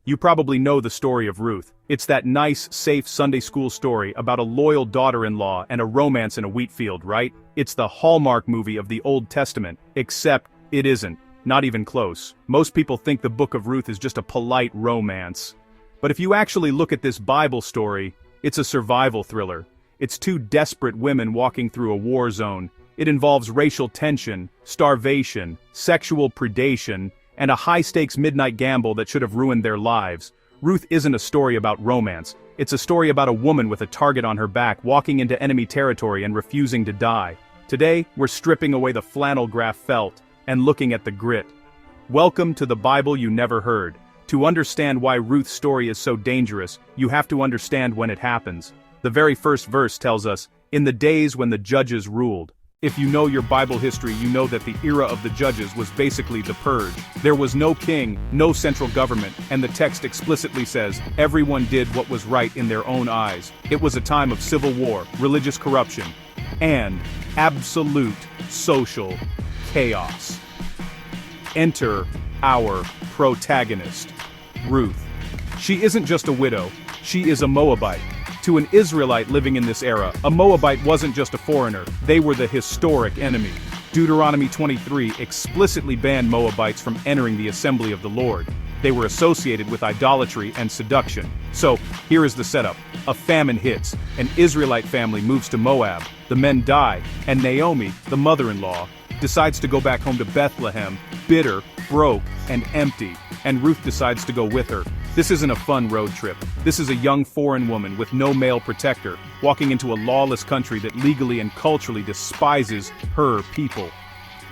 You probably know the story of Ruth. It's that nice, safe Sunday school story about a loyal daughter-in-law and a romance in a wheat field, right? It's the Hallmark movie of the Old Testament, except it isn't. Not even close. Most people think the book of Ruth is just a polite romance. But if you actually look at this Bible story, it's a survival thriller. It's two desperate women walking through a war zone. It involves racial tension, starvation, sexual predation, and a high-stakes midnight gamble that should have ruined their lives. Ruth isn't a story about romance. It's a story about a woman with a target on her back walking into enemy territory and refusing to die. Today, we're stripping away the flannel graph felt and looking at the grit. Welcome to the Bible you never heard. To understand why Ruth's story is so dangerous, you have to understand when it happens. The very first verse tells us, "In the days when the judges ruled." If you know your Bible history, you know that the era of the judges was basically the purge. There was no king, no central government, and the text explicitly says, everyone did what was right in their own eyes. It was a time of civil war, religious corruption, and absolute social chaos. Enter our protagonist, Ruth. She isn't just a widow, she is a Moabite. To an Israelite living in this era, a Moabite wasn't just a foreigner, they were the historic enemy. Deuteronomy 23 explicitly banned Moabites from entering the assembly of the Lord. They were associated with idolatry and seduction. So, here is the setup. A famine hits, an Israelite family moves to Moab, the men die, and Naomi, the mother-in-law, decides to go back home to Bethlehem, bitter, broke, and empty, and Ruth decides to go with her. This isn't a fun road trip. This is a young foreign woman with no male protector, walking into a lawless country that legally and culturally despises her people.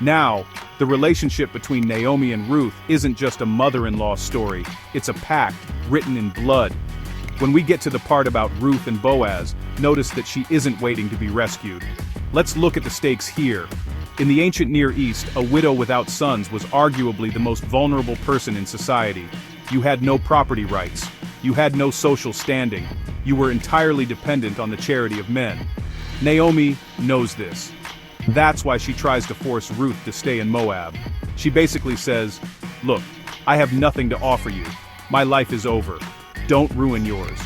Now, the relationship between Naomi and Ruth isn't just a mother-in-law story, it's a pact written in blood. When we get to the part about Ruth and Boaz, notice that she isn't waiting to be rescued. Let's look at the stakes here. In the ancient Near East, a widow without sons was arguably the most vulnerable person in society. You had no property rights. You had no social standing. You were entirely dependent on the charity of men. Naomi knows this. That's why she tries to force Ruth to stay in Moab. She basically says, "Look, I have nothing to offer you. My life is over. Don't ruin yours."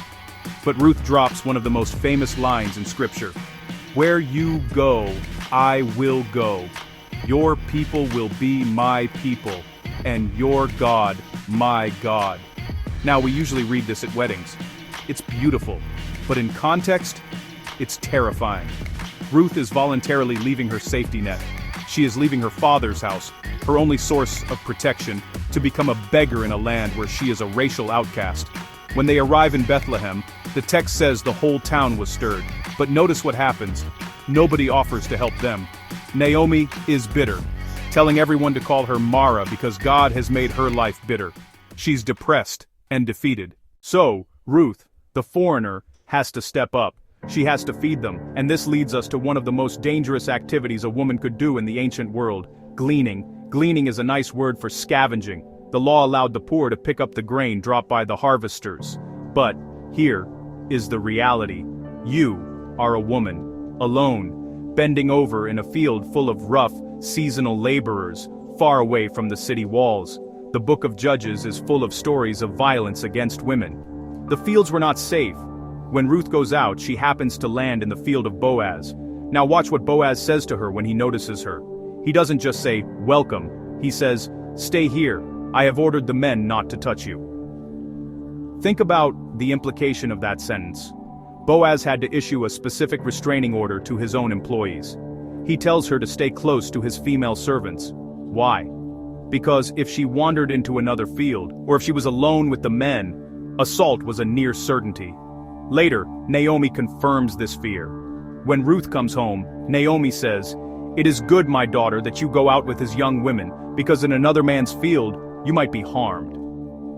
But Ruth drops one of the most famous lines in Scripture. "Where you go, I will go. Your people will be my people, and your God, my God." Now, we usually read this at weddings. It's beautiful, but in context, it's terrifying. Ruth is voluntarily leaving her safety net. She is leaving her father's house, her only source of protection, to become a beggar in a land where she is a racial outcast. When they arrive in Bethlehem, the text says the whole town was stirred. But notice what happens. Nobody offers to help them. Naomi is bitter, telling everyone to call her Mara because God has made her life bitter. She's depressed and defeated. So, Ruth, the foreigner, has to step up. She has to feed them, and this leads us to one of the most dangerous activities a woman could do in the ancient world: gleaning. Gleaning is a nice word for scavenging. The law allowed the poor to pick up the grain dropped by the harvesters. But here is the reality. You are a woman, alone, bending over in a field full of rough, seasonal laborers, far away from the city walls. The book of Judges is full of stories of violence against women. The fields were not safe. When Ruth goes out, she happens to land in the field of Boaz. Now watch what Boaz says to her when he notices her. He doesn't just say, "Welcome." He says, "Stay here. I have ordered the men not to touch you." Think about the implication of that sentence. Boaz had to issue a specific restraining order to his own employees. He tells her to stay close to his female servants. Why? Because if she wandered into another field, or if she was alone with the men, assault was a near certainty. Later, Naomi confirms this fear. When Ruth comes home, Naomi says, "It is good, my daughter, that you go out with his young women, because in another man's field, you might be harmed."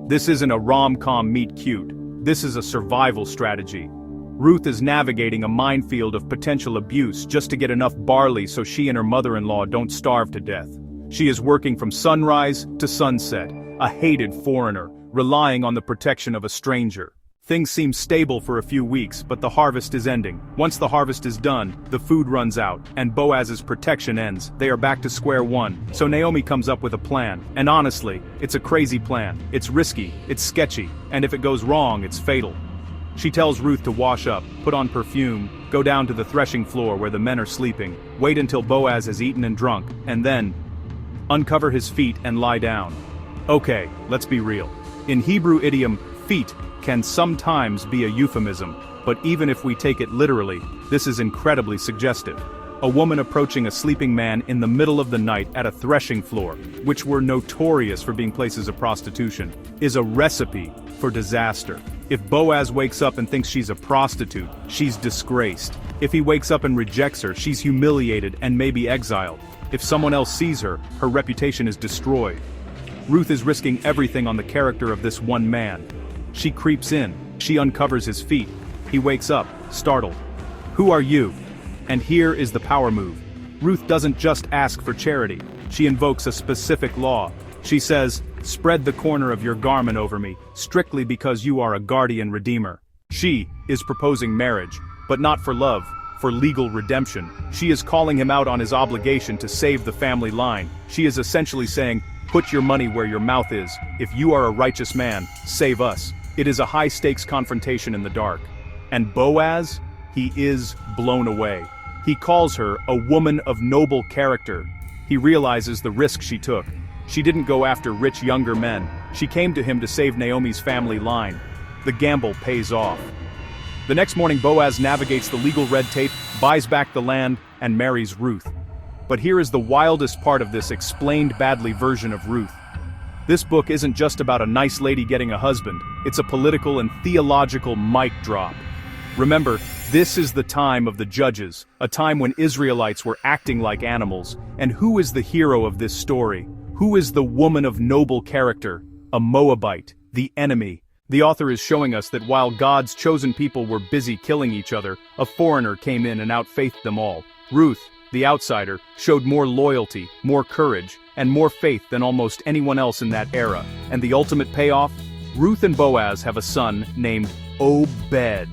This isn't a rom-com meet cute. This is a survival strategy. Ruth is navigating a minefield of potential abuse just to get enough barley so she and her mother-in-law don't starve to death. She is working from sunrise to sunset, a hated foreigner, relying on the protection of a stranger. Things seem stable for a few weeks, but the harvest is ending. Once the harvest is done, the food runs out, and Boaz's protection ends. They are back to square one. So Naomi comes up with a plan. And honestly, it's a crazy plan. It's risky, it's sketchy, and if it goes wrong, it's fatal. She tells Ruth to wash up, put on perfume, go down to the threshing floor where the men are sleeping, wait until Boaz has eaten and drunk, and then uncover his feet and lie down. Okay, let's be real. In Hebrew idiom, feet can sometimes be a euphemism, but even if we take it literally, this is incredibly suggestive. A woman approaching a sleeping man in the middle of the night at a threshing floor, which were notorious for being places of prostitution, is a recipe for disaster. If Boaz wakes up and thinks she's a prostitute, she's disgraced. If he wakes up and rejects her, she's humiliated and maybe exiled. If someone else sees her, her reputation is destroyed. Ruth is risking everything on the character of this one man. She creeps in, she uncovers his feet. He wakes up, startled. Who are you? And here is the power move. Ruth doesn't just ask for charity, she invokes a specific law. She says, "Spread the corner of your garment over me, strictly because you are a guardian redeemer." She is proposing marriage, but not for love, for legal redemption. She is calling him out on his obligation to save the family line. She is essentially saying, "Put your money where your mouth is. If you are a righteous man, save us." It is a high-stakes confrontation in the dark. And Boaz, he is blown away. He calls her a woman of noble character. He realizes the risk she took. She didn't go after rich younger men. She came to him to save Naomi's family line. The gamble pays off. The next morning, Boaz navigates the legal red tape, buys back the land, and marries Ruth. But here is the wildest part of this explained badly version of Ruth. This book isn't just about a nice lady getting a husband, it's a political and theological mic drop. Remember, this is the time of the judges, a time when Israelites were acting like animals. And who is the hero of this story? Who is the woman of noble character? A Moabite, the enemy. The author is showing us that while God's chosen people were busy killing each other, a foreigner came in and outfaithed them all. Ruth, the outsider, showed more loyalty, more courage, and more faith than almost anyone else in that era. And the ultimate payoff? Ruth and Boaz have a son named Obed.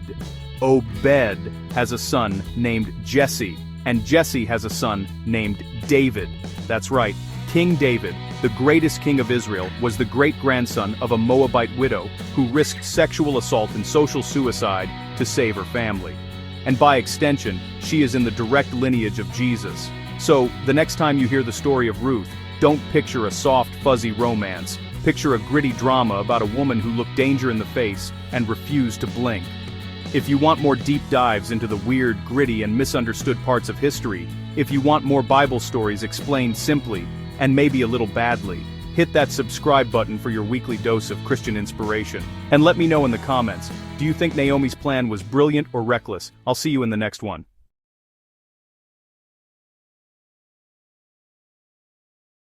Obed has a son named Jesse, and Jesse has a son named David. That's right, King David, the greatest king of Israel, was the great-grandson of a Moabite widow who risked sexual assault and social suicide to save her family. And by extension, she is in the direct lineage of Jesus. So, the next time you hear the story of Ruth, don't picture a soft, fuzzy romance. Picture a gritty drama about a woman who looked danger in the face and refused to blink. If you want more deep dives into the weird, gritty, and misunderstood parts of history, if you want more Bible stories explained simply, and maybe a little badly, hit that subscribe button for your weekly dose of Christian inspiration. And let me know in the comments, do you think Naomi's plan was brilliant or reckless? I'll see you in the next one.